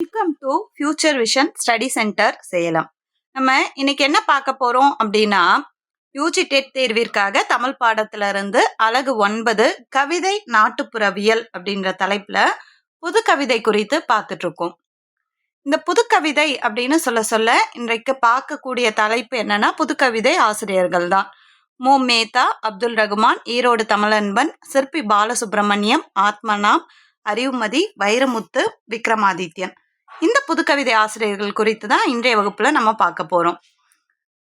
Welcome to future vision study centre Salem. நம்ம இன்னைக்கு என்ன பார்க்க போறோம் அப்படின்னா, யூஜி டெட் தேர்விற்காக தமிழ் பாடத்துல இருந்து அலகு 9 கவிதை நாட்டுப்புறவியல் அப்படின்ற தலைப்புல புது கவிதை குறித்து பார்த்துட்டு இருக்கோம். இந்த புது கவிதை அப்படின்னு சொல்ல சொல்ல இன்றைக்கு பார்க்கக்கூடிய தலைப்பு என்னன்னா, புது கவிதை ஆசிரியர்கள் தான். மு மேத்தா, அப்துல் ரகுமான், ஈரோடு தமிழன்பன், சிற்பி பாலசுப்ரமணியம், ஆத்மநாம், அறிவுமதி, வைரமுத்து, விக்ரமாதித்யன். இந்த புதுக்கவிதை ஆசிரியர்கள் குறித்து தான் இன்றைய வகுப்புல நம்ம பார்க்க போறோம்.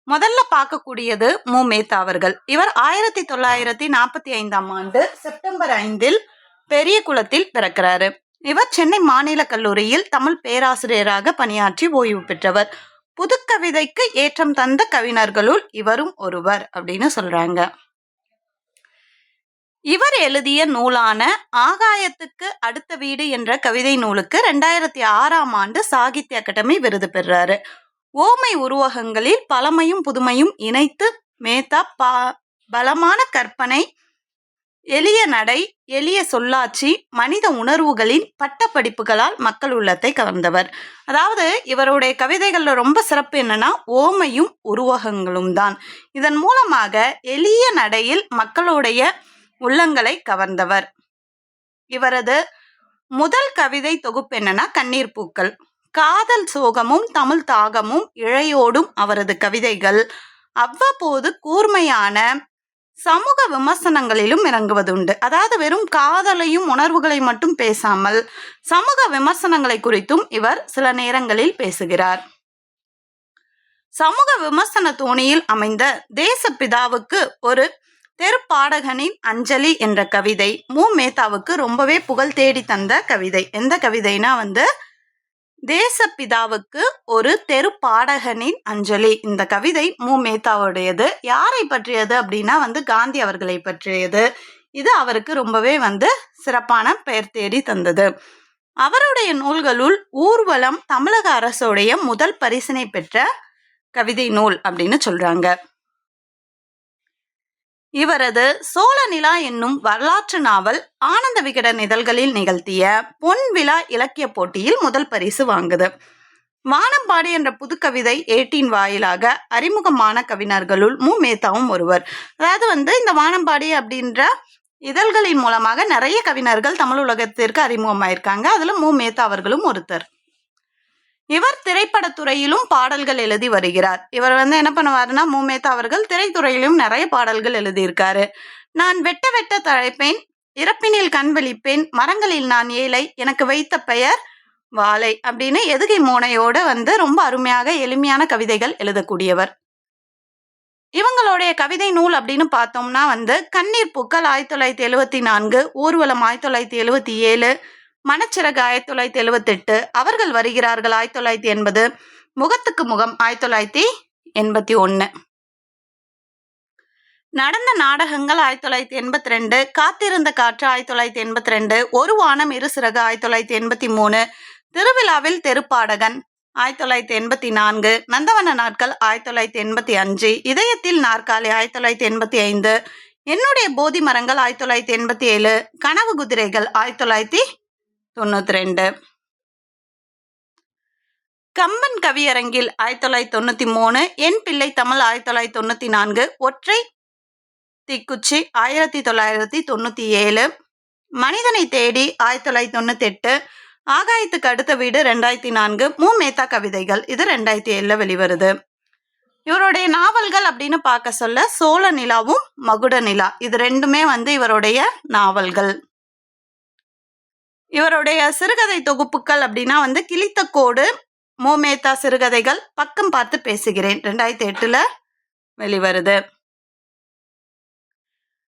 முதல்ல பார்க்கக்கூடியது மு மேத்தா அவர்கள். இவர் 1945 ஆண்டு செப்டம்பர் 5 பெரிய குளத்தில் பிறக்கிறாரு. இவர் சென்னை மாநில கல்லூரியில் தமிழ் பேராசிரியராக பணியாற்றி ஓய்வு பெற்றவர். புதுக்கவிதைக்கு ஏற்றம் தந்த கவிஞர்களுள் இவரும் ஒருவர் அப்படின்னு சொல்றாங்க. இவர் எழுதிய நூலான ஆகாயத்துக்கு அடுத்த வீடு என்ற கவிதை நூலுக்கு 2006 ஆண்டு சாகித்ய அகாடமி விருது பெறாரு. ஓமை உருவகங்களில் பழமையும் புதுமையும் இணைத்து மேத்தா பலமான கற்பனை, எளிய நடை, எளிய சொல்லாட்சி, மனித உணர்வுகளின் பட்ட படிப்புகளால் மக்கள் உள்ளத்தை கவர்ந்தவர். அதாவது இவருடைய கவிதைகள்ல ரொம்ப சிறப்பு என்னன்னா ஓமையும் உருவகங்களும் தான். இதன் மூலமாக எளிய நடையில் மக்களுடைய உள்ளங்களை கவர்ந்தவர். இவரது முதல் கவிதை தொகுப்பு என்னன்னா கண்ணீர் பூக்கள். காதல் சோகமும் தமிழ் தாகமும் இழையோடும் அவரது கவிதைகள் அவ்வப்போது கூர்மையான சமூக விமர்சனங்களிலும் இறங்குவதுண்டு. அதாவது வெறும் காதலையும் உணர்வுகளை மட்டும் பேசாமல் சமூக விமர்சனங்களை குறித்தும் இவர் சில நேரங்களில் பேசுகிறார். சமூக விமர்சன தோணியில் அமைந்த தேசப்பிதாவுக்கு ஒரு தெருப்பாடகனின் அஞ்சலி என்ற கவிதை மு மேத்தாவுக்கு ரொம்பவே புகழ் தேடி தந்த கவிதை. எந்த கவிதைனா தேசப்பிதாவுக்கு ஒரு தெருப்பாடகனின் அஞ்சலி. இந்த கவிதை மு மேத்தாவுடையது. யாரை பற்றியது அப்படின்னா காந்தி அவர்களை பற்றியது. இது அவருக்கு ரொம்பவே சிறப்பான பெயர் தேடி தந்தது. அவருடைய நூல்களுள் ஊர்வலம் தமிழக அரசுடைய முதல் பரிசினை பெற்ற கவிதை நூல் அப்படின்னு சொல்றாங்க. இவரது சோழ நிலா என்னும் வரலாற்று நாவல் ஆனந்த விகடன் இதழ்களில் நிகழ்த்திய பொன் விழா இலக்கிய போட்டியில் முதல் பரிசு வாங்குது. வானம்பாடி என்ற புதுக்கவிதை ஏட்டின் வாயிலாக அறிமுகமான கவிஞர்களுள் மு மேத்தாவும் ஒருவர். அதாவது இந்த வானம்பாடி அப்படின்ற இதழ்களின் மூலமாக நிறைய கவிஞர்கள் தமிழ் உலகத்திற்கு அறிமுகமாயிருக்காங்க. அதுல மு மேத்தா அவர்களும் ஒருத்தர். இவர் திரைப்படத்துறையிலும் பாடல்கள் எழுதி வருகிறார். இவர் என்ன பண்ணுவாருன்னா மு மேத்தா அவர்கள் திரைத்துறையிலும் நிறைய பாடல்கள் எழுதியிருக்காரு. நான் வெட்ட வெட்ட தழைப்பேன், இறப்பினில் கண் விழிப்பேன், மரங்களில் நான் ஏழை, எனக்கு வைத்த பெயர் வாழை அப்படின்னு எதுகை மோனையோட ரொம்ப அருமையாக எளிமையான கவிதைகள் எழுதக்கூடியவர். இவங்களுடைய கவிதை நூல் அப்படின்னு பார்த்தோம்னா கண்ணீர் பூக்கள் 1974, ஊர்வலம் 1977, மனச்சிறகு 1978, அவர்கள் வருகிறார்கள் 1980, முகத்துக்கு முகம் 1981, நடந்த நாடகங்கள் 1982, காத்திருந்த காற்று 1982, ஒரு வானம் இரு சிறகு 1983, திருவிழாவில் தெருப்பாடகன் 1984, நந்தவன நாட்கள் 1985, இதயத்தில் நாற்காலி 1985, என்னுடைய போதி மரங்கள் 1987, கனவு குதிரைகள் 1992, கம்பன் கவியரங்கில் 1993, என் பிள்ளை தமிழ் 1994, ஒற்றை தீக்குச்சி 1997, மனிதனை தேடி 1998, ஆகாயத்துக்கு அடுத்த வீடு 2004, மு மேத்தா கவிதைகள் இது 2007 வெளிவருது. இவருடைய நாவல்கள் அப்படின்னு பார்க்க சொல்ல சோழ நிலாவும் மகுட நிலா இது ரெண்டுமே இவருடைய நாவல்கள். இவருடைய சிறுகதை தொகுப்புகள் அப்படின்னா கிழித்த கோடு, மு மேத்தா சிறுகதைகள், பக்கம் பார்த்து பேசுகிறேன் 2008 வெளிவருது.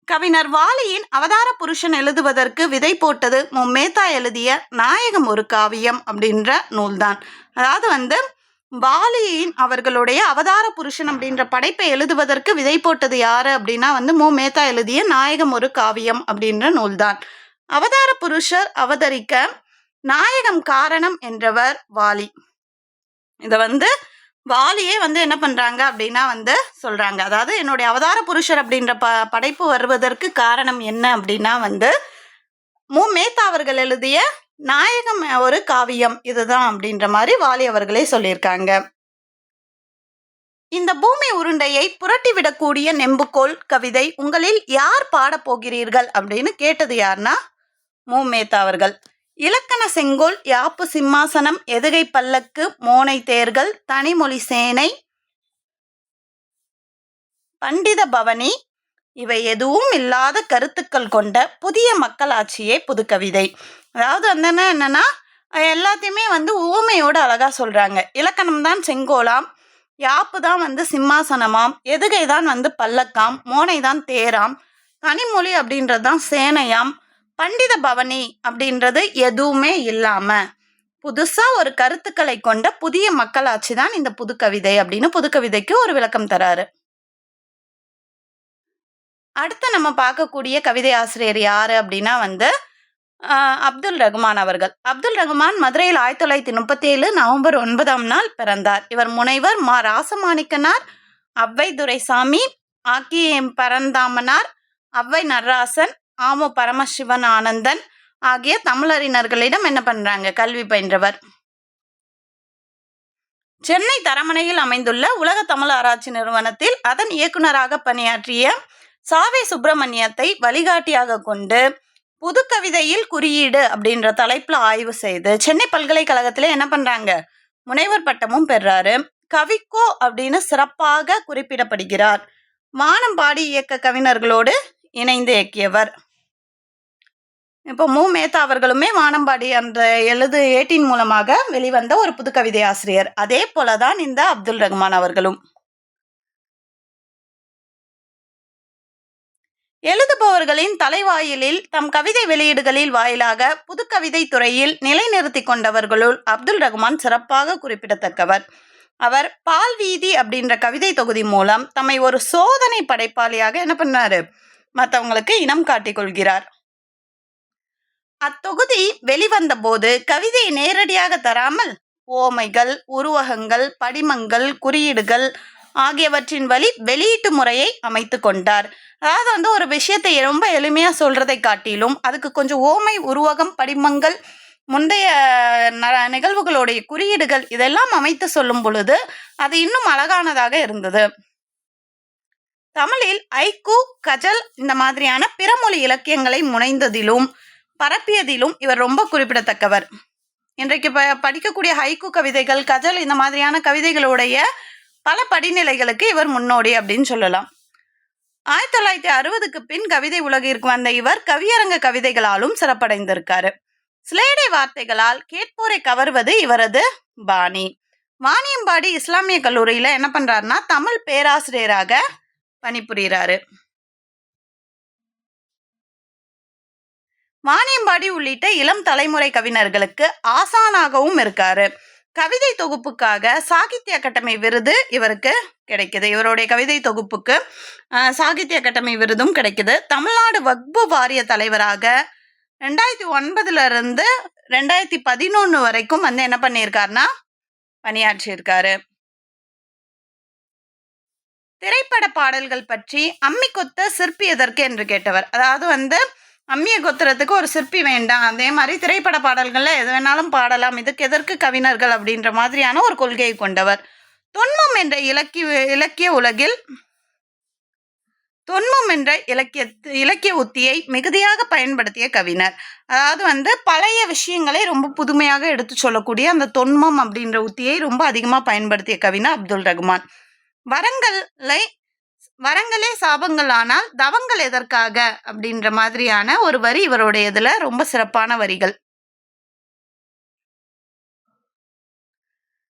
கவிஞர் வாலியின் அவதார புருஷன் எழுதுவதற்கு விதை போட்டது மு மேத்தா எழுதிய நாயகம் ஒரு காவியம் அப்படின்ற நூல்தான். அதாவது வாலியின் அவர்களுடைய அவதார புருஷன் அப்படின்ற படைப்பை எழுதுவதற்கு விதை போட்டது யாரு அப்படின்னா மு மேத்தா எழுதிய நாயகம் ஒரு காவியம் அப்படின்ற நூல்தான். அவதார புருஷர் அவதரிக்க நாயகம் காரணம் என்றவர் வாலி. இத வாலியே என்ன பண்றாங்க அப்படின்னா சொல்றாங்க. அதாவது என்னுடைய அவதார புருஷர் அப்படின்ற படைப்பு வருவதற்கு காரணம் என்ன அப்படின்னா மு மேத்தா அவர்கள் எழுதிய நாயகம் ஒரு காவியம் இதுதான் அப்படின்ற மாதிரி வாலி அவர்களே சொல்லியிருக்காங்க. இந்த பூமி உருண்டையை புரட்டிவிடக்கூடிய நெம்புகோல் கவிதை உங்களில் யார் பாடப் போகிறீர்கள் அப்படின்னு கேட்டது யாருன்னா மூமேத்தா அவர்கள். இலக்கண செங்கோல், யாப்பு சிம்மாசனம், எதுகை பல்லக்கு, மோனை தேர்கள், தனிமொழி சேனை, பண்டித பவனி இவை எதுவும் இல்லாத கருத்துக்கள் கொண்ட புதிய மக்களாட்சியே புதுக்கவிதை. அதாவது வந்து என்னன்னா எல்லாத்தையுமே வந்து ஊமையோடு அழகா சொல்றாங்க. இலக்கணம் தான் செங்கோலாம், யாப்பு தான் வந்து சிம்மாசனமாம், எதுகை தான் வந்து பல்லக்காம், மோனை தான் தேராம், தனிமொழி அப்படின்றது தான் சேனையாம், பண்டித பவனி அப்படின்றது எதுவுமே இல்லாம புதுசா ஒரு கருத்துக்களை கொண்ட புதிய மக்களாட்சி தான் இந்த புதுக்கவிதை அப்படின்னு புதுக்கவிதைக்கு ஒரு விளக்கம் தராரு. அடுத்து நம்ம பார்க்கக்கூடிய கவிதை ஆசிரியர் யாரு அப்படின்னா வந்து அப்துல் ரகுமான் அவர்கள். அப்துல் ரகுமான் மதுரையில் 1937 நவம்பர் 9ஆம் நாள் பிறந்தார். இவர் முனைவர் மா ராசமாணிக்கனார், அவ்வை துரைசாமி, ஆக்கி பரந்தாமனார், அவ்வை நடராசன், ஆமு பரமசிவன் ஆனந்தன் ஆகிய தமிழறிஞர்களிடம் என்ன பண்றாங்க கல்வி பயின்றவர். சென்னை தரமணையில் அமைந்துள்ள உலக தமிழ் ஆராய்ச்சி நிறுவனத்தில் அதன் இயக்குநராக பணியாற்றிய சாவே சுப்பிரமணியத்தை வழிகாட்டியாக கொண்டு புதுக்கவிதையில் குறியீடு அப்படின்ற தலைப்புல ஆய்வு செய்து சென்னை பல்கலைக்கழகத்திலே என்ன பண்றாங்க முனைவர் பட்டமும் பெறாரு. கவிக்கோ அப்படின்னு சிறப்பாக குறிப்பிடப்படுகிறார். வானம்பாடி இயக்க கவிஞர்களோடு இணைந்து இயக்கியவர். இப்போ மூமேத்தா அவர்களுமே வானம்பாடி அந்த 18 மூலமாக வெளிவந்த ஒரு புதுக்கவிதை ஆசிரியர். அதே போலதான் இந்த அப்துல் ரகுமான் அவர்களும். எழுதுபவர்களின் தலைவாயிலில் தம் கவிதை வெளியீடுகளில் வாயிலாக புதுக்கவிதை துறையில் நிலைநிறுத்தி கொண்டவர்களுள் அப்துல் ரகுமான் சிறப்பாக குறிப்பிடத்தக்கவர். அவர் பால் வீதி அப்படின்ற கவிதை தொகுதி மூலம் தம்மை ஒரு சோதனை படைப்பாளியாக என்ன பண்ணாரு மற்றவங்களுக்கு இனம் காட்டிக் கொள்கிறார். அத்தொகுதி வெளிவந்த போது கவிதையை நேரடியாக தராமல் ஓமைகள், உருவகங்கள், படிமங்கள், குறியீடுகள் ஆகியவற்றின் வழி வெளியீட்டு முறையை அமைத்து கொண்டார். அதாவது வந்து ஒரு விஷயத்தை ரொம்ப எளிமையா சொல்றதை காட்டிலும் அதுக்கு கொஞ்சம் ஓமை, உருவகம், படிமங்கள், முந்தைய நிகழ்வுகளுடைய குறியீடுகள் இதெல்லாம் அமைத்து சொல்லும் பொழுது அது இன்னும் அழகானதாக இருந்தது. தமிழில் ஐக்கு, கஜல் இந்த மாதிரியான பிறமொழி இலக்கியங்களை முனைந்ததிலும் பரப்பியதிலும் இவர் ரொம்ப குறிப்பிடத்தக்கவர். இன்றைக்கு படிக்கக்கூடிய ஹைக்கு கவிதைகள், கஜல் இந்த மாதிரியான கவிதைகளுடைய பல படிநிலைகளுக்கு இவர் முன்னோடி அப்படின்னு சொல்லலாம். 1960க்கு பின் கவிதை உலகிற்கு வந்த இவர் கவியரங்க கவிதைகளாலும் சிறப்படைந்திருக்காரு. சிலேடை வார்த்தைகளால் கேட்போரை கவர்வது இவரது பாணி. வாணியம்பாடி இஸ்லாமிய கல்லூரியில என்ன பண்றாருன்னா தமிழ் பேராசிரியராக பணிபுரிகிறாரு. வாணியம்பாடி உள்ளிட்ட இளம் தலைமுறை கவிஞர்களுக்கு ஆசானாகவும் இருக்காரு. கவிதை தொகுப்புக்காக சாகித்ய அகாடமி விருது இவருக்கு கிடைக்குது. இவருடைய கவிதை தொகுப்புக்கு சாகித்ய அகாடமி விருதும் கிடைக்குது. தமிழ்நாடு வக்பு வாரிய தலைவராக 2009 இருந்து 2011 வரைக்கும் வந்து என்ன பண்ணியிருக்காருன்னா பணியாற்றியிருக்காரு. திரைப்பட பாடல்கள் பற்றி அம்மி கொத்த சிற்பி எதற்கு என்று கேட்டவர். அதாவது வந்து அம்மியை கொத்துறதுக்கு ஒரு சிற்பி வேண்டாம், அதே மாதிரி திரைப்பட பாடல்கள்ல எது வேணாலும் பாடலாம், இதுக்கு எதற்கு கவிஞர்கள் அப்படின்ற மாதிரியான ஒரு கொள்கையை கொண்டவர். தொன்மம் என்ற இலக்கிய உலகில் தொன்மம் என்ற இலக்கிய உத்தியை மிகுதியாக பயன்படுத்திய கவிஞர். அதாவது வந்து பழைய விஷயங்களை ரொம்ப புதுமையாக எடுத்து சொல்லக்கூடிய அந்த தொன்மம் அப்படின்ற உத்தியை ரொம்ப அதிகமாக பயன்படுத்திய கவிஞர் அப்துல் ரகுமான். வரங்களே சாபங்கள் ஆனால் தவங்கள் எதற்காக அப்படின்ற மாதிரியான ஒரு வரி இவருடைய இதுல ரொம்ப சிறப்பான வரிகள்.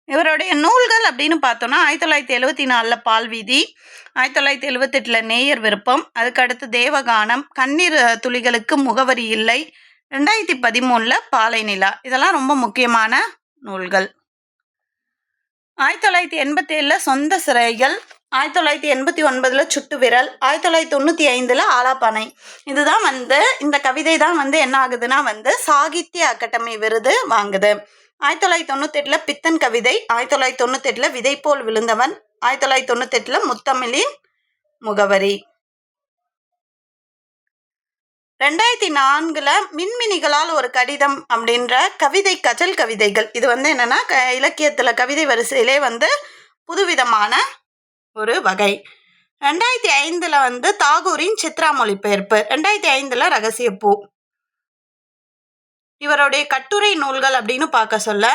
இவருடைய நூல்கள் அப்படின்னு பார்த்தோம்னா 1974 பால்வீதி, 1978 நேயர் விருப்பம், அதுக்கடுத்து தேவகானம், கண்ணீர் துளிகளுக்கு முகவரி இல்லை, 2013 பாலை நிலா, இதெல்லாம் ரொம்ப முக்கியமான நூல்கள். 1987 சொந்த சிறைகள், 1989 சுட்டு விரல், 1995 ஆலாப்பானை. இதுதான் வந்து இந்த கவிதை தான் வந்து என்ன ஆகுதுன்னா வந்து சாகித்ய அகாடமி விருது வாங்குது. 1998 பித்தன் கவிதை, 1998 விதை போல் விழுந்தவன், 1998 முத்தமிழின் முகவரி. 2004 மின்மினிகளால் ஒரு கடிதம் அப்படின்ற கவிதை கஜல் கவிதைகள். இது என்னன்னா இலக்கியத்துல கவிதை வரிசையிலே புதுவிதமான ஒரு வகை. 2005 தாகூரின் சித்ரா மொழிபெயர்ப்பு. 2005 ரகசிய பூ. இவருடைய கட்டுரை நூல்கள் அப்படின்னு பார்க்க சொல்ல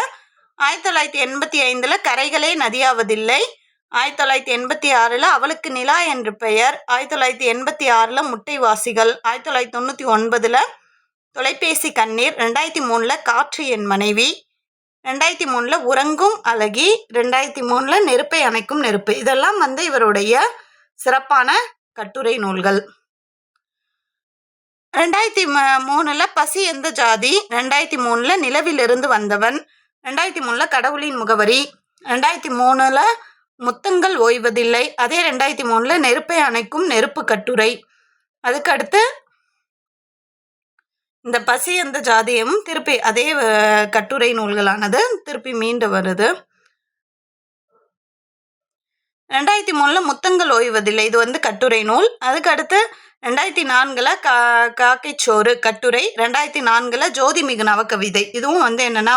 1985 கரைகளே நதியாவதில்லை, 1986 அவளுக்கு நிலா என்று பெயர், 1986 முட்டைவாசிகள், 1999 தொலைபேசி கண்ணீர், 2003 காற்று என் மனைவி, 2003 உறங்கும் அழகி, 2003 நெருப்பை அணைக்கும் நெருப்பு. இதெல்லாம் இவருடைய சிறப்பான கட்டுரை நூல்கள். 2003 பசி எந்த ஜாதி, 2003 நிலவிலிருந்து வந்தவன், 2003 கடவுளின் முகவரி, 2003 முத்தங்கள் ஓய்வதில்லை, அதே 2003 நெருப்பை அணைக்கும் நெருப்பு கட்டுரை. அதுக்கு அடுத்து இந்த பசி எந்த ஜாதியும் திருப்பி அதே கட்டுரை நூல்களானது திருப்பி மீண்டு வருது. 2003 முத்தங்கள் ஓய்வதில்லை, இது கட்டுரை நூல். அதுக்கு அடுத்து 2004 காக்கைச்சோறு கட்டுரை, 2004 ஜோதிமிகு நவகவிதை, இதுவும் என்னன்னா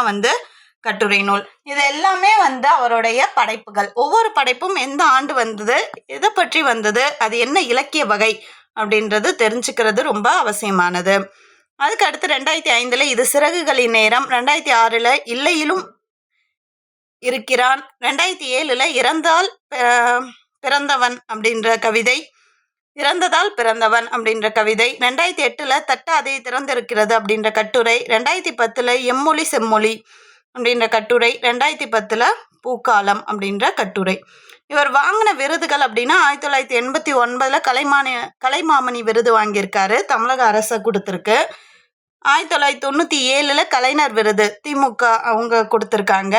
கட்டுரை நூல். இது எல்லாமே அவருடைய படைப்புகள். ஒவ்வொரு படைப்பும் எந்த ஆண்டு வந்தது, எதை பற்றி வந்தது, அது என்ன இலக்கிய வகை அப்படின்றது தெரிஞ்சுக்கிறது ரொம்ப அவசியமானது. அதுக்கு அடுத்து 2005 இது சிறகுகளின் நேரம், 2006 இல்லையிலும் இருக்கிறான், 2007 இறந்தால் பிறந்தவன் அப்படின்ற கவிதை, இறந்ததால் பிறந்தவன் அப்படின்ற கவிதை, 2008 தட்டாதே திறந்திருக்கிறது அப்படின்ற கட்டுரை, 2010 எம்மொழி செம்மொழி அப்படின்ற கட்டுரை, 2010 பூக்காலம் அப்படின்ற கட்டுரை. இவர் வாங்கின விருதுகள் அப்படின்னா 1989 கலைமாமணி விருது வாங்கியிருக்காரு, தமிழக அரசு கொடுத்துருக்கு. 1997 கலைஞர் விருது திமுக அவங்க கொடுத்துருக்காங்க.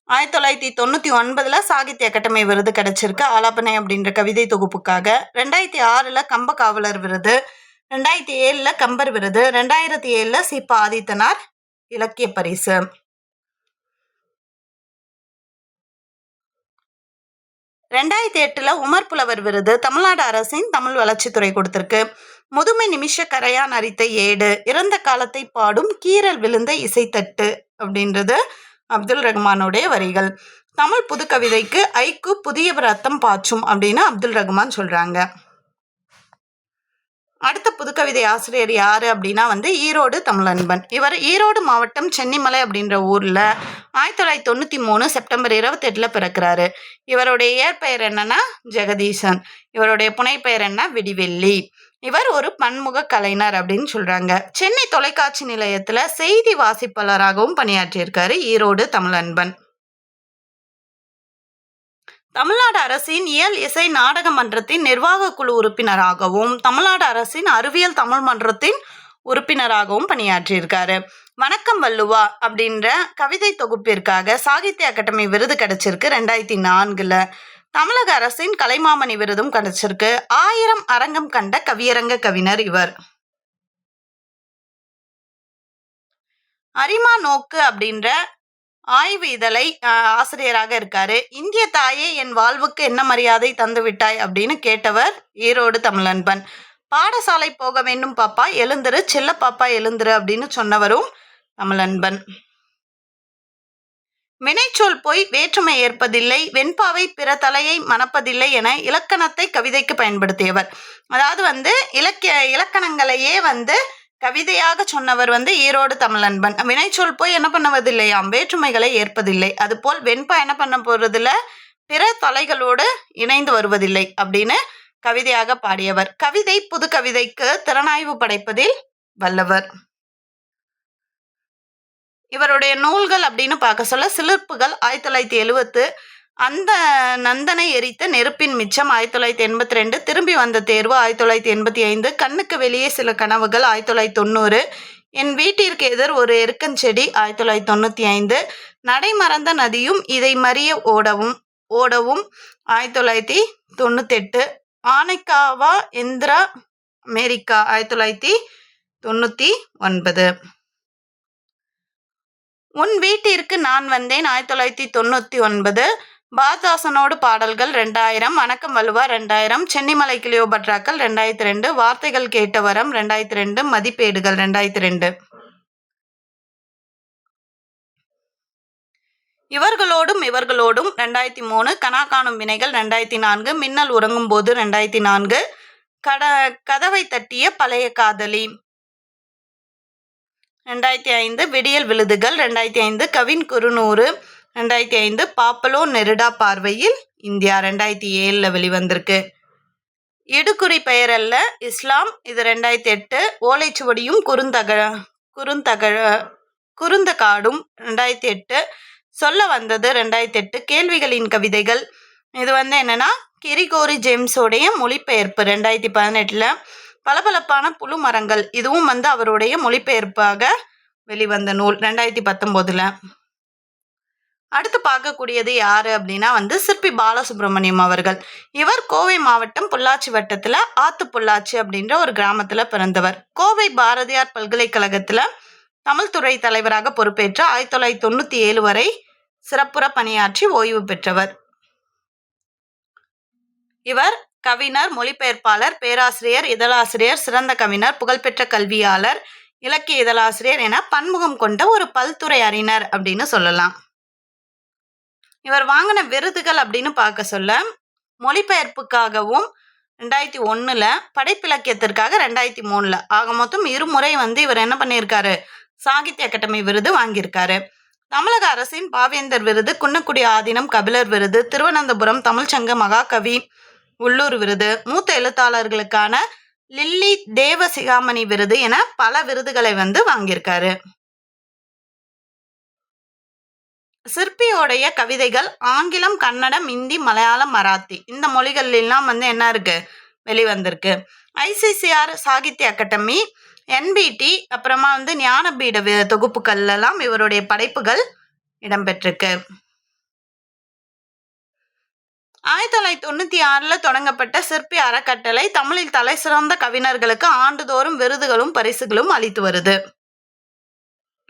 1999 சாகித்ய அகாடமி விருது கிடைச்சிருக்கு ஆலாபனை அப்படின்ற கவிதை தொகுப்புக்காக. 2006 கம்ப காவலர் விருது, 2007 கம்பர் விருது, 2007 சிபா ஆதித்தனார் இலக்கிய பரிசு. 2008 உமர் புலவர் விருது தமிழ்நாடு அரசின் தமிழ் வளர்ச்சித்துறை கொடுத்திருக்கு. முதுமை நிமிஷ கரையான் அரித்த ஏடு, இறந்த காலத்தை பாடும் கீரல் விழுந்த இசைத்தட்டு அப்படின்றது அப்துல் ரஹ்மானுடைய வரிகள். தமிழ் புது கவிதைக்கு ஐக்கு புதிய ரத்தம் பாய்ச்சும் அப்படின்னு அப்துல் ரஹ்மான் சொல்றாங்க. அடுத்த புதுக்கவிதை ஆசிரியர் யாரு அப்படின்னா ஈரோடு தமிழன்பன். இவர் ஈரோடு மாவட்டம் சென்னிமலை அப்படின்ற ஊர்ல 1993 செப்டம்பர் 28 பிறக்கிறாரு. இவருடைய இயற்பெயர் என்னன்னா ஜெகதீசன். இவருடைய புனைப்பெயர் என்ன விடிவெள்ளி. இவர் ஒரு பன்முக கலைஞர் அப்படின்னு சொல்றாங்க. சென்னை தொலைக்காட்சி நிலையத்துல செய்தி வாசிப்பாளராகவும் பணியாற்றியிருக்காரு ஈரோடு தமிழன்பன். தமிழ்நாடு அரசின் இயல் இசை நாடக மன்றத்தின் நிர்வாக குழு உறுப்பினராகவும் தமிழ்நாடு அரசின் அறிவியல் தமிழ் மன்றத்தின் உறுப்பினராகவும் பணியாற்றியிருக்காரு. வணக்கம் வள்ளுவா அப்படின்ற கவிதை தொகுப்பிற்காக சாகித்ய அகாடமி விருது கிடைச்சிருக்கு 2004. தமிழக அரசின் கலைமாமணி விருதும் கிடைச்சிருக்கு. 1000 அரங்கம் கண்ட கவியரங்க கவிஞர் இவர். அரிமா நோக்கு அப்படின்ற ஆய்வு இதழை ஆசிரியராக இருக்காரு. இந்திய தாயே என் வாழ்வுக்கு என்ன மரியாதை தந்து விட்டாய் அப்படின்னு கேட்டவர் ஈரோடு தமிழன்பன். பாடசாலை போக வேண்டும் பாப்பா எழுந்துரு, செல்ல பாப்பா எழுந்துரு அப்படின்னு சொன்னவரும் தமிழன்பன். வினைச்சொல் போய் வேற்றுமை ஏற்பதில்லை, வெண்பாவை பிற தலையை மணப்பதில்லை என இலக்கணத்தை கவிதைக்கு பயன்படுத்தியவர். அதாவது இலக்கணங்களையே கவிதையாக சொன்னவர் ஈரோடு தமிழன்பன். வினைச்சொல் போய் என்ன பண்ணுவதில்லையாம், வேற்றுமைகளை ஏற்பதில்லை. அதுபோல் வெண்பா என்ன பண்ண போறதில்ல, பிற தலைகளோடு இணைந்து வருவதில்லை அப்படின்னு கவிதையாக பாடியவர். கவிதை புது கவிதைக்கு திறனாய்வு படைப்பதில் வல்லவர். இவருடைய நூல்கள் அப்படின்னு பார்க்க சொல்ல சிலிர்ப்புகள் 1970, அந்த நந்தனை எரித்த நெருப்பின் மிச்சம் 1982, திரும்பி வந்த தேர்வு 1985, கண்ணுக்கு வெளியே சில கனவுகள் 1990, என் வீட்டிற்கு எதிர் ஒரு எருக்கஞ்செடி 1995, நடைமறந்த நதியும் இதை மறிய ஓடவும் 1998, ஆனைக்காவா இந்திரா அமெரிக்கா 1999. உன் வீட்டிற்கு நான் வந்தேன் 1999, பாரதாசனோடு பாடல்கள் 2000, வணக்கம் வள்ளுவா 2000, சென்னிமலை கிளியோபட்ராக்கள் 2002, வார்த்தைகள் கேட்ட வரம் 2002, மதிப்பேடுகள் 2002. இவர்களோடும் 2003, கனா காணும் வினைகள் 2004, மின்னல் உறங்கும் போது 2004, கதவை தட்டிய பழைய காதலி 2005, விடியல் விழுதுகள் 2005, கவின் குறுநூறு 2005, பாப்பலோ நெருடா பார்வையில் இந்தியா 2007 வெளிவந்திருக்கு. இடுகுறி பெயரல்ல இஸ்லாம் இது 2008, ஓலைச்சுவடியும் குறுந்தகாடும் 2008, சொல்ல வந்தது 2008, கேள்விகளின் கவிதைகள் இது என்னன்னா கிரிகோரி ஜேம்ஸோடைய மொழிபெயர்ப்பு 2018, பளபளப்பான புழு மரங்கள் இதுவும் அவருடைய மொழிபெயர்ப்பாக வெளிவந்த நூல் 2019. அடுத்து பார்க்கக்கூடியது யாரு அப்படின்னா சிற்பி பாலசுப்ரமணியம் அவர்கள். இவர் கோவை மாவட்டம் பொள்ளாச்சி வட்டத்துல ஆத்து பொள்ளாச்சி அப்படின்ற ஒரு கிராமத்துல பிறந்தவர். கோவை பாரதியார் பல்கலைக்கழகத்துல தமிழ் துறை தலைவராக பொறுப்பேற்று 1997 வரை சிறப்புற பணியாற்றி ஓய்வு பெற்றவர். இவர் கவிஞர், மொழிபெயர்ப்பாளர், பேராசிரியர், இதழாசிரியர், சிறந்த கவிஞர், புகழ்பெற்ற கல்வியாளர், இலக்கிய இதழாசிரியர் என பன்முகம் கொண்ட ஒரு பல்துறை அறிஞர் அப்படின்னு சொல்லலாம். இவர் வாங்கின விருதுகள் அப்படின்னு பார்க்க சொல்ல மொழிபெயர்ப்புக்காகவும் 2001, படைப்பிலக்கியத்திற்காக 2003, ஆக மொத்தம் 2 முறை இவர் என்ன பண்ணியிருக்காரு, சாகித்ய அகாடமி விருது வாங்கியிருக்காரு. தமிழக அரசின் பாவேந்தர் விருது, குன்னக்குடி ஆதீனம் கபிலர் விருது, திருவனந்தபுரம் தமிழ்ச்சங்க மகாகவி உள்ளூர் விருது, மூத்த எழுத்தாளர்களுக்கான லில்லி தேவசிகாமணி விருது என பல விருதுகளை வாங்கியிருக்காரு. சிற்பியோடைய கவிதைகள் ஆங்கிலம், கன்னடம், இந்தி, மலையாளம், மராத்தி இந்த மொழிகள் எல்லாம் என்ன இருக்கு, வெளிவந்திருக்கு. ICCR சாகித்ய அகாடமி, NBT, அப்புறமா ஞானபீட தொகுப்புகள் எல்லாம் இவருடைய படைப்புகள் இடம்பெற்றிருக்கு. 1996 தொடங்கப்பட்ட சிற்பி அறக்கட்டளை தமிழில் தலை சிறந்த கவிஞர்களுக்கு ஆண்டுதோறும் விருதுகளும் பரிசுகளும் அளித்து வருது.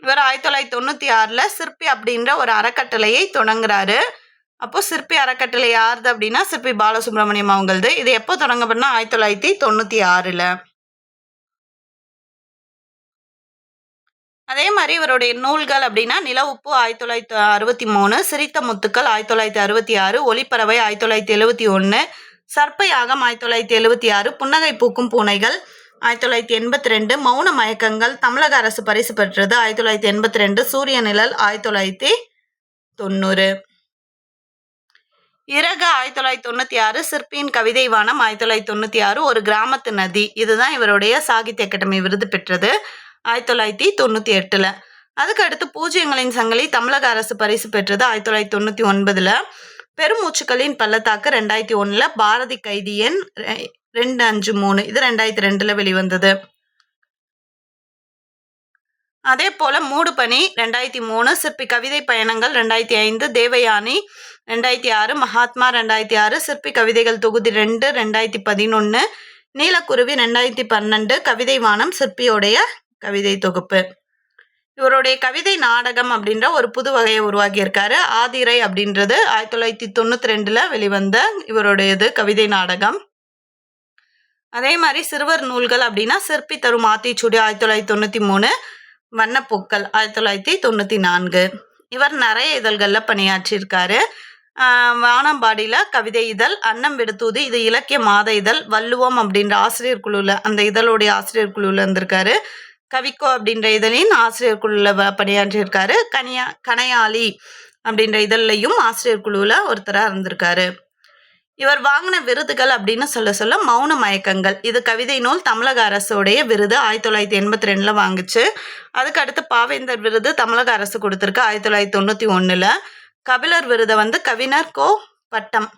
இவர் 1996 சிற்பி அப்படின்ற ஒரு அறக்கட்டளையை தொடங்குறாரு. அப்போ சிற்பி அறக்கட்டளை யாருது அப்படின்னா சிற்பி பாலசுப்ரமணியம் அவங்களது. இது எப்போ தொடங்கப்பட்டனா 1996. அதே மாதிரி இவருடைய நூல்கள் அப்படின்னா நில உப்பு 1963, சிரித்த முத்துக்கள் 1966, ஒளிப்பறவை 1971, சர்ப்பயாகம் 1976, புன்னகை பூக்கும் பூனைகள் 1982, மௌன மயக்கங்கள் தமிழக அரசு பரிசு பெற்றது 1982, சூரிய நிழல் 1990, இறகு 1996, சிற்பியின் கவிதை வானம் 1996, ஒரு கிராமத்து நதி இதுதான் இவருடைய சாகித்ய அகாடமி விருது பெற்றது 1998. அதுக்கு அடுத்து பூஜ்யங்களின் சங்கிலி தமிழக அரசு பரிசு பெற்றது 1999, பெருமூச்சுக்களின் பள்ளத்தாக்கு 2001, பாரதி கைதி எண் 253 இது 2002 வெளிவந்தது. அதே போல மூடுபனி 2003, சிற்பி கவிதை பயணங்கள் 2005, தேவயானி 2006, மகாத்மா 2006, சிற்பி கவிதைகள் தொகுதி 2 2011, நீலக்குருவி 2012, கவிதை வானம் சிற்பியோடைய கவிதை தொகுப்பு. இவருடைய கவிதை நாடகம் அப்படின்ற ஒரு புது வகையை உருவாக்கியிருக்காரு. ஆதிரை அப்படின்றது 1992 வெளிவந்த இவருடையது கவிதை நாடகம். அதே மாதிரி சிறுவர் நூல்கள் அப்படின்னா சிற்பி தரும் ஆத்திச்சூடி 1993, வண்ணப்பூக்கள் 1994. இவர் நிறைய இதழ்களில் பணியாற்றியிருக்காரு. வானம்பாடியில் கவிதை இதழ், அன்னம் விடுத்தூது இது இலக்கிய மாத இதழ், வள்ளுவம் அப்படின்ற ஆசிரியர் குழுவில் அந்த இதழுடைய ஆசிரியர் குழுவில் இருந்திருக்காரு. கவிக்கோ அப்படின்ற இதழின் ஆசிரியர் குழுவில் பணியாற்றியிருக்காரு. கனையாளி அப்படின்ற இதழ்லையும் ஆசிரியர் குழுவில் ஒருத்தராக இருந்திருக்காரு. இவர் வாங்கின விருதுகள் அப்படின்னு சொல்ல மௌன மயக்கங்கள் இது கவிதை நூல் தமிழக அரசுடைய விருது 1982 வாங்குச்சு. அதுக்கு அடுத்து பாவேந்தர் விருது தமிழக அரசு கொடுத்துருக்கு 1991. கபிலர் விருதை கவிஞர் கோ பட்டம்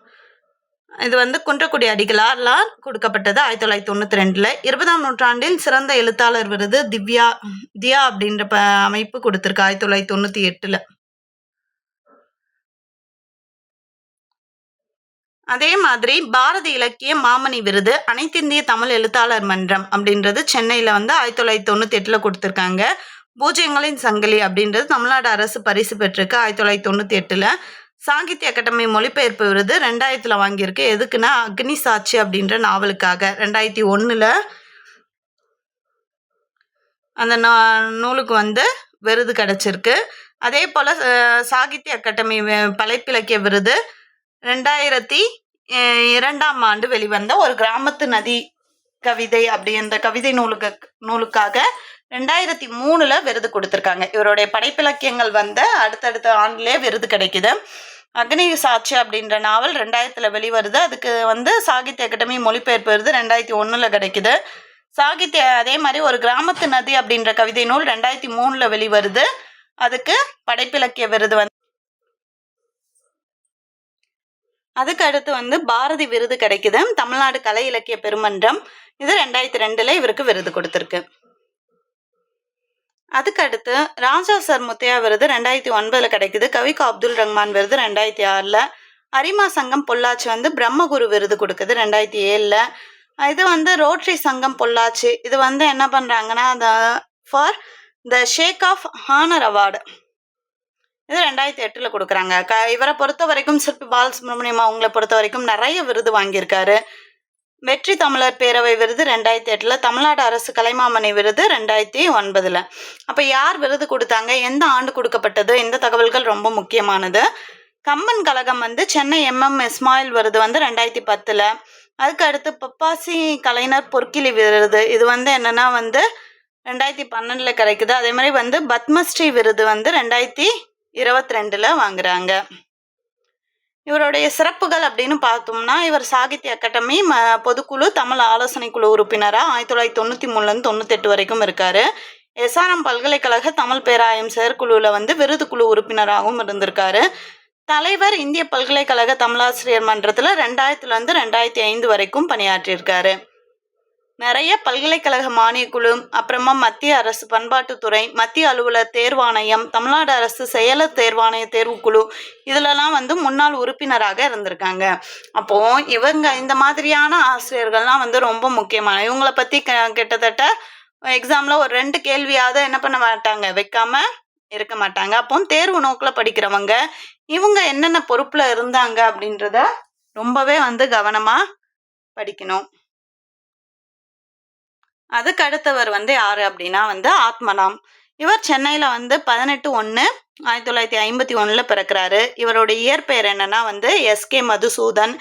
இது குன்றக்குடி அடிகளார் கொடுக்கப்பட்டது 1992. 20ஆம் நூற்றாண்டில் சிறந்த எழுத்தாளர் விருது தியா அப்படின்ற அமைப்பு கொடுத்துருக்கு 1998. அதே மாதிரி பாரதி இலக்கிய மாமணி விருது அனைத்திந்திய தமிழ் எழுத்தாளர் மன்றம் அப்படின்றது சென்னையில் 1998 கொடுத்துருக்காங்க. பூஜ்யங்களின் சங்கிலி அப்படின்றது தமிழ்நாடு அரசு பரிசு பெற்றிருக்கு 1998. சாகித்ய அகாடமி மொழிபெயர்ப்பு விருது 2000 வாங்கியிருக்கு. எதுக்குன்னா அக்னி சாட்சி அப்படின்ற நாவலுக்காக. 2001 அந்த நூலுக்கு வந்து விருது கிடைச்சிருக்கு. அதே போல் சாகித்ய அகாடமி படைப்பிலக்கிய விருது 2002 வெளிவந்த ஒரு கிராமத்து நதி கவிதை அப்படின்ற கவிதை நூலுக்காக 2003 விருது கொடுத்துருக்காங்க. இவருடைய படைப்பிலக்கியங்கள் வந்து அடுத்தடுத்த ஆண்டுலேயே விருது கிடைக்குது. அக்னி சாட்சி அப்படின்ற நாவல் 2000 வெளிவருது. அதுக்கு வந்து சாகித்ய அகாடமி மொழிபெயர்ப்பு விருது 2001 கிடைக்குது. அதே மாதிரி ஒரு கிராமத்து நதி அப்படின்ற கவிதை நூல் 2003 வெளிவருது. அதுக்கு படைப்பிலக்கிய விருது வந்து அதுக்கு அடுத்து வந்து பாரதி விருது கிடைக்குது. தமிழ்நாடு கலை இலக்கிய பெருமன்றம் இது 2002 இவருக்கு விருது கொடுத்துருக்கு. அதுக்கு அடுத்து ராஜா சர் முத்தையா விருது 2009 கிடைக்குது. கவிக்கு அப்துல் ரஹ்மான் விருது 2006. அரிமா சங்கம் பொள்ளாச்சி வந்து பிரம்மகுரு விருது கொடுக்குது 2007. இது வந்து ரோட்டரி சங்கம் பொள்ளாச்சி இது வந்து என்ன பண்றாங்கன்னா for the shake of honour award இது 2008 கொடுக்குறாங்க. இவரை பொறுத்த வரைக்கும் சிற்பி பாலசுப்ரமணியம் அவங்களை பொறுத்த வரைக்கும் நிறைய விருது வாங்கியிருக்காரு. வெற்றி தமிழர் பேரவை விருது 2008, தமிழ்நாடு அரசு கலைமாமணி விருது 2009. அப்போ யார் விருது கொடுத்தாங்க, எந்த ஆண்டு கொடுக்கப்பட்டது, இந்த தகவல்கள் ரொம்ப முக்கியமானது. கம்பன் கழகம் வந்து சென்னை இஸ்மாயில் விருது வந்து 2010. அதுக்கு அடுத்து பப்பாசி கலைஞர் பொற்கிளி விருது இது வந்து என்னன்னா வந்து 2012 கிடைக்குது. அதே மாதிரி வந்து பத்மஸ்ரீ விருது வந்து 2022 வாங்குறாங்க. இவருடைய சிறப்புகள் அப்படின்னு பார்த்தோம்னா இவர் சாகித்ய அகாடமி பொதுக்குழு தமிழ் ஆலோசனை குழு உறுப்பினராக 1993 98 வரைக்கும் இருக்காரு. எஸ்ஆர்எம் பல்கலைக்கழக தமிழ் பேராயம் செயற்குழுவில் வந்து விருது குழு உறுப்பினராகவும் இருந்திருக்காரு. தலைவர் இந்திய பல்கலைக்கழக தமிழாசிரியர் மன்றத்தில் 2000 2005 வரைக்கும் பணியாற்றியிருக்காரு. நிறைய பல்கலைக்கழக மானியக்குழு, அப்புறமா மத்திய அரசு பண்பாட்டுத்துறை, மத்திய அலுவலர் தேர்வாணையம், தமிழ்நாடு அரசு செயலர் தேர்வாணைய தேர்வுக்குழு இதிலெல்லாம் வந்து முன்னாள் உறுப்பினராக இருந்திருக்காங்க. அப்போ இவங்க இந்த மாதிரியான ஆசிரியர்கள்லாம் வந்து ரொம்ப முக்கியமான. இவங்களை பற்றி கிட்டத்தட்ட எக்ஸாம்ல ஒரு 2 கேள்வியாவது என்ன பண்ண மாட்டாங்க, வைக்காம இருக்க மாட்டாங்க. அப்போ தேர்வு நோக்கில் படிக்கிறவங்க இவங்க என்னென்ன பொறுப்புல இருந்தாங்க அப்படின்றத ரொம்பவே வந்து கவனமா படிக்கணும். அதுக்கு அடுத்தவர் வந்து யாரு அப்படின்னா வந்து ஆத்மனாம். இவர் சென்னையில வந்து 18/1/1951 பிறக்கிறாரு. இவருடைய இயற்பெயர் என்னன்னா வந்து எஸ்கே மதுசூதன்.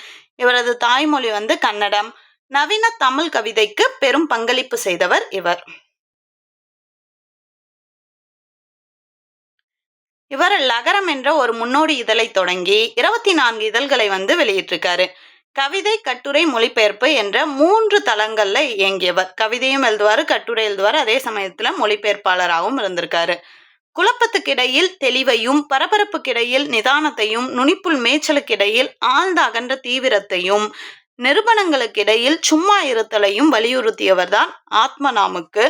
இவரது தாய்மொழி வந்து கன்னடம். நவீன தமிழ் கவிதைக்கு பெரும் பங்களிப்பு செய்தவர் இவர். இவர் லகரம் என்ற ஒரு முன்னோடி இதழை தொடங்கி 24 இதழ்களை வந்து வெளியிட்டிருக்காரு. கவிதை, கட்டுரை, மொழிபெயர்ப்பு என்ற 3 தளங்கள்ல இயங்கியவர். கவிதையும் எழுதுவாரு, கட்டுரை எழுதுவார், அதே சமயத்துல மொழிபெயர்ப்பாளராகவும் இருந்திருக்காரு. குழப்பத்துக்கிடையில் தெளிவையும், பரபரப்புக்கிடையில் நிதானத்தையும், நுனிப்புள் மேய்ச்சலுக்கிடையில் ஆழ்ந்த அகன்ற தீவிரத்தையும், நிருபணங்களுக்கிடையில் சும்மா இருத்தலையும் வலியுறுத்தியவர் தான் ஆத்மனாமுக்கு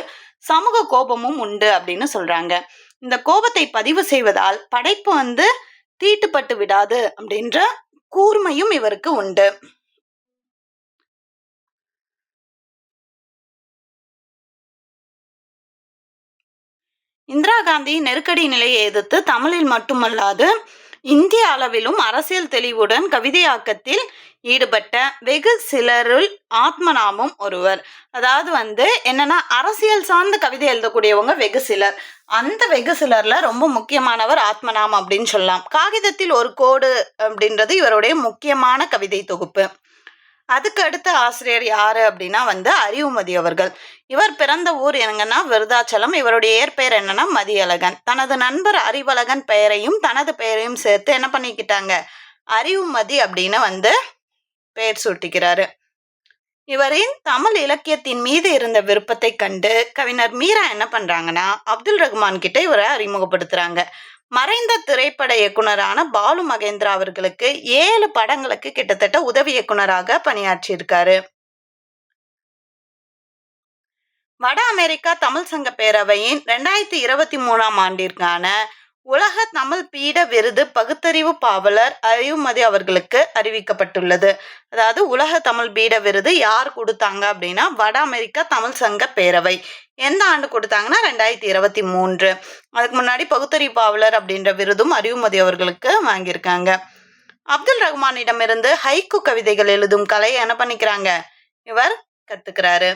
சமூக கோபமும் உண்டு அப்படின்னு சொல்றாங்க. இந்த கோபத்தை பதிவு செய்வதால் படைப்பு வந்து தீட்டுப்பட்டு விடாது அப்படின்ற கூர்மையும் இவருக்கு உண்டு. இந்திரா காந்தி நெருக்கடி நிலையை எதிர்த்து தமிழில் மட்டுமல்லாது இந்திய அளவிலும் அரசியல் தெளிவுடன் கவிதையாக்கத்தில் ஈடுபட்ட வெகு சிலருள் ஆத்மனாமும் ஒருவர். அதாவது வந்து என்னன்னா அரசியல் சார்ந்த கவிதை எழுதக்கூடியவங்க வெகு சிலர். அந்த வெகு சிலர்ல ரொம்ப முக்கியமானவர் ஆத்மனாம் அப்படின்னு சொல்லலாம். காகிதத்தில் ஒரு கோடு அப்படின்றது இவருடைய முக்கியமான கவிதை தொகுப்பு. அதுக்கு அடுத்த ஆசிரியர் யாரு அப்படின்னா வந்து அறிவுமதி அவர்கள். இவர் பிறந்த ஊர் எங்கன்னா விருதாச்சலம். இவருடைய இயற்பெயர் என்னன்னா மதியழகன். தனது நண்பர் அறிவழகன் பெயரையும் தனது பெயரையும் சேர்த்து என்ன பண்ணிக்கிட்டாங்க, அறிவுமதி அப்படின்னு வந்து பெயர் சூட்டிக்கிறாரு. இவரின் தமிழ் இலக்கியத்தின் மீது இருந்த விருப்பத்தை கண்டு கவிஞர் மீரா என்ன பண்றாங்கன்னா அப்துல் ரஹ்மான் கிட்ட இவரை அறிமுகப்படுத்துறாங்க. மறைந்த திரைப்பட இயக்குனரான பாலு மகேந்திரா அவர்களுக்கு 7 படங்களுக்கு கிட்டத்தட்ட உதவி இயக்குனராக பணியாற்றியிருக்காரு. வட அமெரிக்கா தமிழ் சங்க பேரவையின் 2023 ஆண்டிற்கான உலக தமிழ் பீட விருது பகுத்தறிவு பாவலர் அறிவுமதி அவர்களுக்கு அறிவிக்கப்பட்டுள்ளது. அதாவது உலக தமிழ் பீட விருது யார் கொடுத்தாங்க அப்படின்னா வட அமெரிக்கா தமிழ் சங்க பேரவை. எந்த ஆண்டு கொடுத்தாங்கன்னா 2023. அதுக்கு முன்னாடி பகுத்தறிவு பாவலர் அப்படின்ற விருதும் அறிவுமதி அவர்களுக்கு வாங்கியிருக்காங்க. அப்துல் ரஹ்மானிடமிருந்து ஹைக்கு கவிதைகள் எழுதும் கலையை என்ன பண்ணிக்கிறாங்க, இவர் கத்துக்கிறாரு.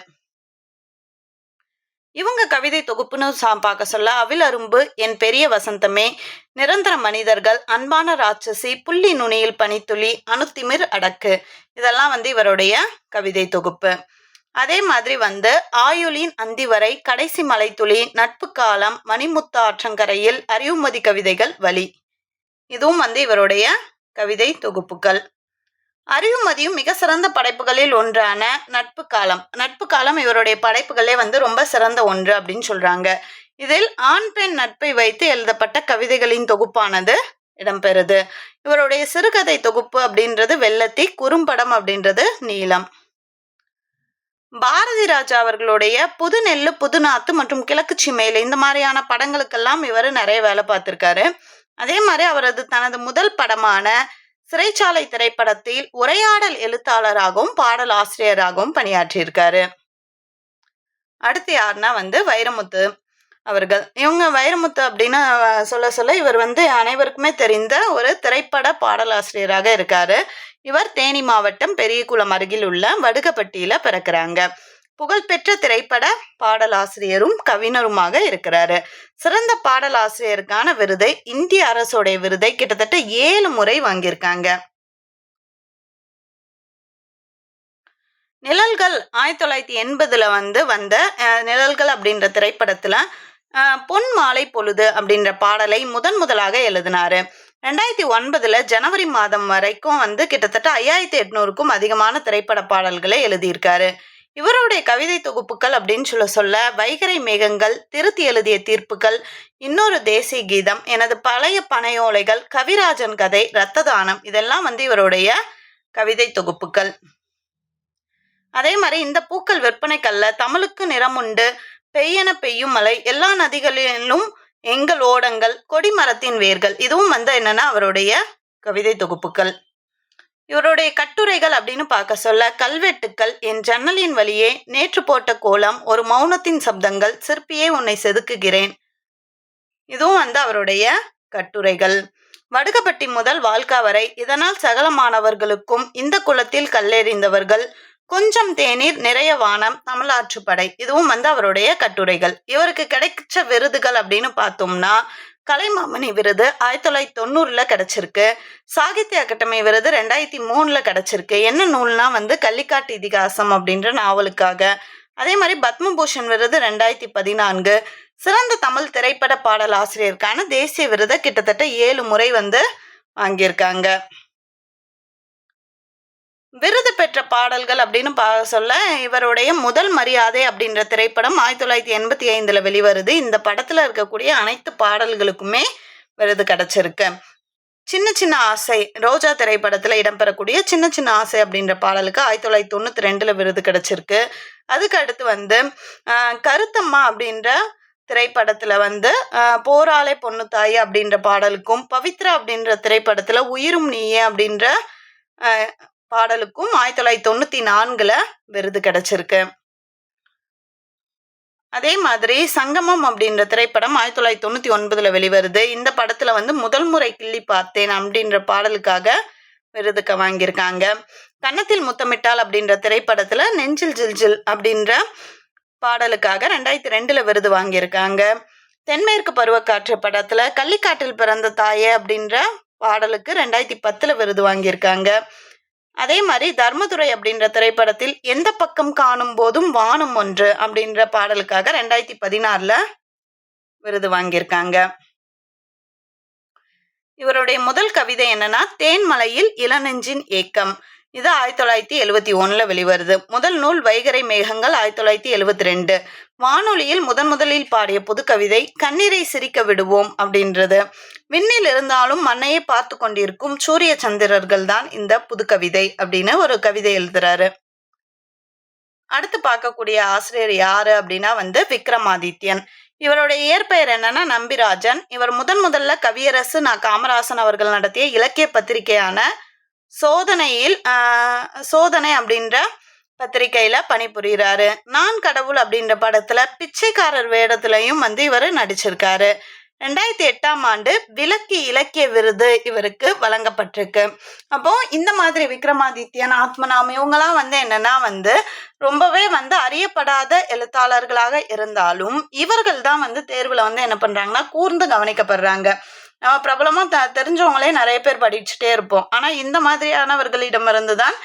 இவங்க கவிதை தொகுப்புன்னு பார்க்க சொல்ல, அவில் அரும்பு, என் பெரிய வசந்தமே, நிரந்தர மனிதர்கள், அன்பான ராட்சசி, புள்ளி நுனியில் பனித்துளி, அணுத்திமிர் அடக்கு, இதெல்லாம் இவருடைய கவிதை தொகுப்பு. அதே மாதிரி ஆயுளின் அந்தி வரை, கடைசி மலைத்துளி, நட்பு காலம், மணிமுத்த ஆற்றங்கரையில், அறிவுமதி கவிதைகள் வழி, இதுவும் இவருடைய கவிதை தொகுப்புகள். அறிவுமதியும் மிக சிறந்த படைப்புகளில் ஒன்றான நட்பு காலம். நட்பு காலம் இவருடைய படைப்புகளே ரொம்ப சிறந்த ஒன்று அப்படின்னு சொல்றாங்க. இதில் ஆண் பெண் நட்பை வைத்து எழுதப்பட்ட கவிதைகளின் தொகுப்பானது இடம்பெறுது. இவருடைய சிறுகதை தொகுப்பு அப்படின்றது வெள்ளத்தி, குறும்படம் அப்படின்றது நீலம். பாரதி ராஜா அவர்களுடைய புது நெல்லு, புதுநாத்து மற்றும் கிழக்கு சிமையில இந்த மாதிரியான படங்களுக்கெல்லாம் இவர் நிறைய வேலை பார்த்திருக்காரு. அதே மாதிரி அவரது தனது முதல் படமான சிறைச்சாலை திரைப்படத்தில் உரையாடல் எழுத்தாளராகவும் பாடல் ஆசிரியராகவும் பணியாற்றியிருக்காரு. அடுத்து யாருன்னா வைரமுத்து அவர்கள். இவங்க வைரமுத்து அப்படின்னு சொல்ல இவர் அனைவருக்குமே தெரிந்த ஒரு திரைப்பட பாடலாசிரியராக இருக்காரு. இவர் தேனி மாவட்டம் பெரியகுளம் அருகில் உள்ள வடுகப்பட்டியில பிறக்கிறாங்க. புகழ்பெற்ற திரைப்பட பாடலாசிரியரும் கவிஞருமாக இருக்கிறாரு. சிறந்த பாடலாசிரியருக்கான விருதை, இந்திய அரசுடைய விருதை கிட்டத்தட்ட 7 முறை வாங்கியிருக்காங்க. நிழல்கள் 1980 வந்த நிழல்கள் அப்படின்ற திரைப்படத்துல பொன் மாலை பொழுது அப்படின்ற பாடலை முதலாக எழுதினாரு. 2009 ஜனவரி மாதம் வரைக்கும் கிட்டத்தட்ட 5800க்கும் அதிகமான திரைப்பட பாடல்களை எழுதியிருக்காரு. இவருடைய கவிதை தொகுப்புகள் அப்படின்னு சொல்ல வைகறை மேகங்கள், திருத்தி எழுதிய தீர்ப்புகள், இன்னொரு தேசிய கீதம், எனது பழைய பனையோலைகள், கவிராஜன் கதை, இரத்த தானம், இதெல்லாம் இவருடைய கவிதை தொகுப்புகள். அதே மாதிரி இந்த பூக்கள் விற்பனைக்கல்ல, தமிழுக்கு நிறமுண்டு, பெய்யென பெய்யும் மழை, எல்லா நதிகளிலும் எங்கள் ஓடங்கள், கொடிமரத்தின் வேர்கள், இதுவும் என்னன்னா அவருடைய கவிதை தொகுப்புகள். இவருடைய கட்டுரைகள் அப்படின்னு பார்க்க சொல்ல கல்வெட்டுக்கள், என் ஜன்னலின் வழியே, நேற்று போட்ட கோலம், ஒரு மௌனத்தின் சப்தங்கள், சிற்பியே உன்னை செதுக்குகிறேன், இதுவும் அவருடைய கட்டுரைகள். வடுகப்பட்டி முதல் வால்கா வரை, இதனால் சகல மாணவர்களுக்கும், இந்த குளத்தில் கல்லெறிந்தவர்கள், கொஞ்சம் தேநீர் நிறைய வானம், தமிழாற்றுப்படை, இதுவும் அவருடைய கட்டுரைகள். இவருக்கு கிடைச்ச விருதுகள் அப்படின்னு பார்த்தோம்னா கலைமாமணி விருது 1990 கிடைச்சிருக்கு. சாகித்ய அகாடமி விருது 2003 கிடைச்சிருக்கு. என்ன நூல்னா கள்ளிக்காட்டு இதிகாசம் அப்படின்ற நாவலுக்காக. அதே மாதிரி பத்மபூஷன் விருது 2014. சிறந்த தமிழ் திரைப்பட பாடல் ஆசிரியருக்கான தேசிய விருதை கிட்டத்தட்ட 7 முறை வாங்கியிருக்காங்க. விருது பெற்ற பாடல்கள் அப்படின்னு சொல்ல இவருடைய முதல் மரியாதை அப்படின்ற திரைப்படம் 1985 வெளிவருது. இந்த படத்துல இருக்கக்கூடிய அனைத்து பாடல்களுக்குமே விருது கிடைச்சிருக்கு. சின்ன சின்ன ஆசை, ரோஜா திரைப்படத்துல இடம்பெறக்கூடிய சின்ன சின்ன ஆசை அப்படின்ற பாடலுக்கு 1992 விருது கிடைச்சிருக்கு. அதுக்கு அடுத்து கருத்தம்மா அப்படின்ற திரைப்படத்துல போராளே பொண்ணு தாய் அப்படின்ற பாடலுக்கும், பவித்ரா அப்படின்ற திரைப்படத்துல உயிரும் நீயே அப்படின்ற பாடலுக்கும் 1994 விருது கிடைச்சிருக்கு. அதே மாதிரி சங்கமம் அப்படின்ற திரைப்படம் 1999 வெளிவருது. இந்த படத்துல முதல் முறை கிள்ளி பார்த்தேன் அப்படின்ற பாடலுக்காக விருதுக்கு வாங்கியிருக்காங்க. கன்னத்தில் முத்தமிட்டால் அப்படின்ற திரைப்படத்துல நெஞ்சில் ஜில்ஜில் அப்படின்ற பாடலுக்காக 2002 விருது வாங்கியிருக்காங்க. தென்மேற்கு பருவக்காற்று படத்துல கள்ளிக்காட்டில் பிறந்த தாயே அப்படின்ற பாடலுக்கு 2010 விருது வாங்கியிருக்காங்க. அதே மாதிரி தர்மதுரை அப்படின்ற திரைப்படத்தில் எந்த பக்கம் காணும் போதும் வானம் ஒன்று அப்படின்ற பாடலுக்காக 2016 விருது வாங்கியிருக்காங்க. இவருடைய முதல் கவிதை என்னன்னா தேன்மலையில் இளநெஞ்சின் ஏக்கம். இது 1971 வெளிவருது. முதல் நூல் வைகறை மேகங்கள் 1972. வானொலியில் முதலில் பாடிய புது கவிதை கண்ணீரை சிரிக்க விடுவோம் அப்படின்றது. விண்ணில் இருந்தாலும் மண்ணையே பார்த்து கொண்டிருக்கும் சூரிய சந்திரர்கள் தான் இந்த புது கவிதை அப்படின்னு ஒரு கவிதை எழுதுறாரு. அடுத்து பார்க்கக்கூடிய ஆசிரியர் யாரு அப்படின்னா விக்ரமாதித்யன். இவருடைய இயற்பெயர் என்னன்னா நம்பிராஜன். இவர் முதல்ல கவியரசு காமராசன் அவர்கள் நடத்திய இலக்கிய பத்திரிகையான சோதனை அப்படின்ற பத்திரிகையில பணிபுரிகிறாரு. நான் கடவுள் அப்படின்ற படத்துல பிச்சைக்காரர் வேடத்திலையும் இவர் நடிச்சிருக்காரு. 2008ஆம் ஆண்டு விளக்கு இலக்கிய விருது இவருக்கு வழங்கப்பட்டிருக்கு. அப்போ இந்த மாதிரி விக்ரமாதித்யன், ஆத்மநாம் இவங்கெல்லாம் என்னன்னா ரொம்பவே அறியப்படாத எழுத்தாளர்களாக இருந்தாலும் இவர்கள் தான் தேர்வுல என்ன பண்றாங்கன்னா கூர்ந்து கவனிக்கப்படுறாங்க. நம்ம பிரபலமா தெரிஞ்சவங்களே நிறைய பேர் படிச்சுட்டே இருப்போம். ஆனா இந்த மாதிரியானவர்களிடமிருந்து தான்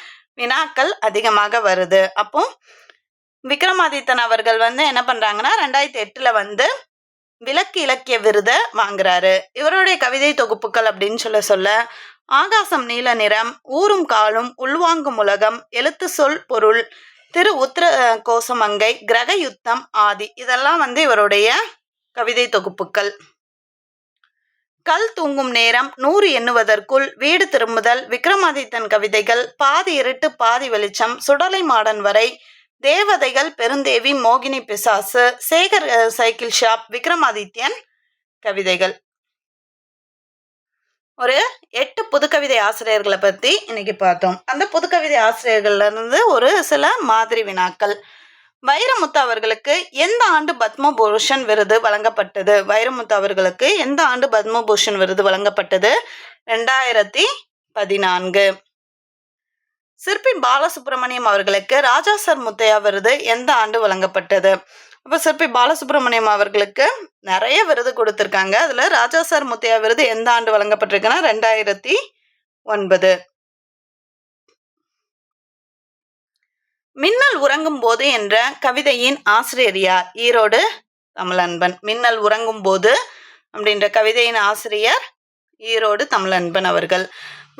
வினாக்கள் அதிகமாக வருது. அப்போ விக்ரமாதித்தன் அவர்கள் என்ன பண்றாங்கன்னா 2008ல விளக்கு இலக்கிய விருதை வாங்குறாரு. இவருடைய கவிதை தொகுப்புகள் அப்படின்னு சொல்ல ஆகாசம் நீல நிறம், ஊரும் காலும், உள்வாங்கும் உலகம், எழுத்து சொல் பொருள், திரு உத்திர கோசமங்கை, கிரக யுத்தம், ஆதி இதெல்லாம் இவருடைய கவிதை தொகுப்புகள். கல் தூங்கும் நேரம், 100 எண்ணுவதற்குள், வீடு திரும்புதல், விக்ரமாதித்தன் கவிதைகள், பாதி இருட்டு பாதி வெளிச்சம், சுடலை மாடன் வரை, தேவதைகள், பெருந்தேவி, மோகினி பிசாசு, சேகர் சைக்கிள் ஷாப், விக்ரமாதித்யன் கவிதைகள். ஒரு 8 புதுக்கவிதை ஆசிரியர்களை பத்தி இன்னைக்கு பார்த்தோம். அந்த புதுக்கவிதை ஆசிரியர்கள்ல இருந்து ஒரு சில மாதிரி வினாக்கள். வைரமுத்து அவர்களுக்கு எந்த ஆண்டு பத்மபூஷன் விருது வழங்கப்பட்டது? வைரமுத்து அவர்களுக்கு எந்த ஆண்டு பத்மபூஷன் விருது வழங்கப்பட்டது? 2014. சிற்பி பாலசுப்ரமணியம் அவர்களுக்கு ராஜா சார் முத்தையா விருது எந்த ஆண்டு வழங்கப்பட்டது? அப்ப சிற்பி பாலசுப்ரமணியம் அவர்களுக்கு நிறைய விருது கொடுத்திருக்காங்க. அதுல ராஜா சார் முத்தையா விருது எந்த ஆண்டு வழங்கப்பட்டிருக்குன்னா 2009. மின்னல் உறங்கும் போது என்ற கவிதையின் ஆசிரியர் யார்? ஈரோடு தமிழன்பன். மின்னல் உறங்கும் போது அப்படின்ற கவிதையின் ஆசிரியர் ஈரோடு தமிழன்பன் அவர்கள்.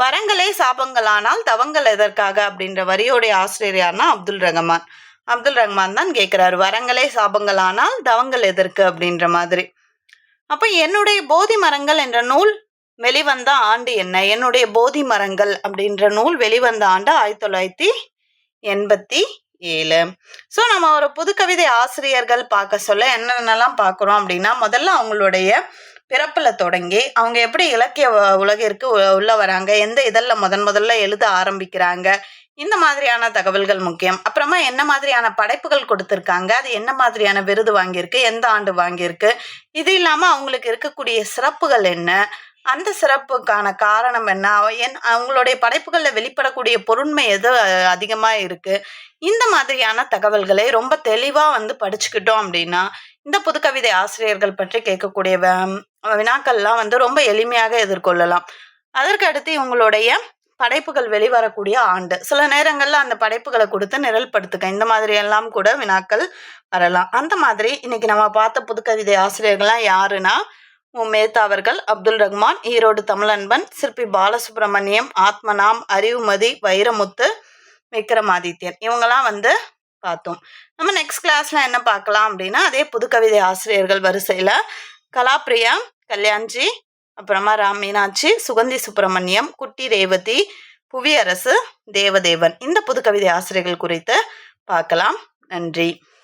வரங்களே சாபங்களானால் தவங்கள் எதற்காக அப்படின்ற வரியோடைய ஆசிரியர் யாருன்னா அப்துல் ரஹ்மான். அப்துல் ரஹ்மான் தான் கேட்கிறாரு, வரங்களே சாபங்களானால் தவங்கள் எதற்கு அப்படின்ற மாதிரி. அப்ப என்னுடைய போதி மரங்கள் என்ற நூல் வெளிவந்த ஆண்டு என்ன? என்னுடைய போதி மரங்கள் அப்படின்ற நூல் வெளிவந்த ஆண்டு 1987. ஸோ நம்ம ஒரு புதுக்கவிதை ஆசிரியர்கள் பார்க்க சொல்ல என்னென்னலாம் பார்க்குறோம் அப்படின்னா, முதல்ல அவங்களுடைய பிறப்புல தொடங்கி அவங்க எப்படி இலக்கிய உலகிற்கு உள்ள வராங்க, எந்த இதழில் முதல்ல எழுத ஆரம்பிக்கிறாங்க, இந்த மாதிரியான தகவல்கள் முக்கியம். அப்புறமா என்ன மாதிரியான படைப்புகள் கொடுத்துருக்காங்க, அது என்ன மாதிரியான விருது வாங்கியிருக்கு, எந்த ஆண்டு வாங்கியிருக்கு, இது இல்லாமல் அவங்களுக்கு இருக்கக்கூடிய சிறப்புகள் என்ன, அந்த சிறப்புக்கான காரணம் என்ன, அவங்களுடைய படைப்புகளில் வெளிப்படக்கூடிய பொருண்மை எது அதிகமாக இருக்கு, இந்த மாதிரியான தகவல்களை ரொம்ப தெளிவாக படிச்சுக்கிட்டோம் அப்படின்னா இந்த புதுக்கவிதை ஆசிரியர்கள் பற்றி கேட்கக்கூடிய வினாக்கள்லாம் ரொம்ப எளிமையாக எதிர்கொள்ளலாம். அதற்கு அடுத்து இவங்களுடைய படைப்புகள் வெளிவரக்கூடிய ஆண்டு, சில நேரங்கள்ல அந்த படைப்புகளை கொடுத்து நிரல்படுத்துக்க, இந்த மாதிரி எல்லாம் கூட வினாக்கள் வரலாம். அந்த மாதிரி இன்னைக்கு நம்ம பார்த்த புதுக்கவிதை ஆசிரியர்கள்லாம் யாருன்னா மேத்தா அவர்கள், அப்துல் ரஹ்மான், ஈரோடு தமிழன்பன், சிற்பி பாலசுப்ரமணியம், ஆத்மநாம், அறிவுமதி, வைரமுத்து, விக்ரமாதித்யன் இவங்கெல்லாம் பார்த்தோம். நம்ம நெக்ஸ்ட் கிளாஸ்ல என்ன பார்க்கலாம் அப்படின்னா அதே புதுக்கவிதை ஆசிரியர்கள் வரிசையில கலாப்ரியா, கல்யாண்ஜி, அப்புறமா ராம் மீனாட்சி, சுகந்தி சுப்பிரமணியம், குட்டி ரேவதி, புவியரசு, தேவதேவன் இந்த புதுக்கவிதை ஆசிரியர்கள் குறித்து பார்க்கலாம். நன்றி.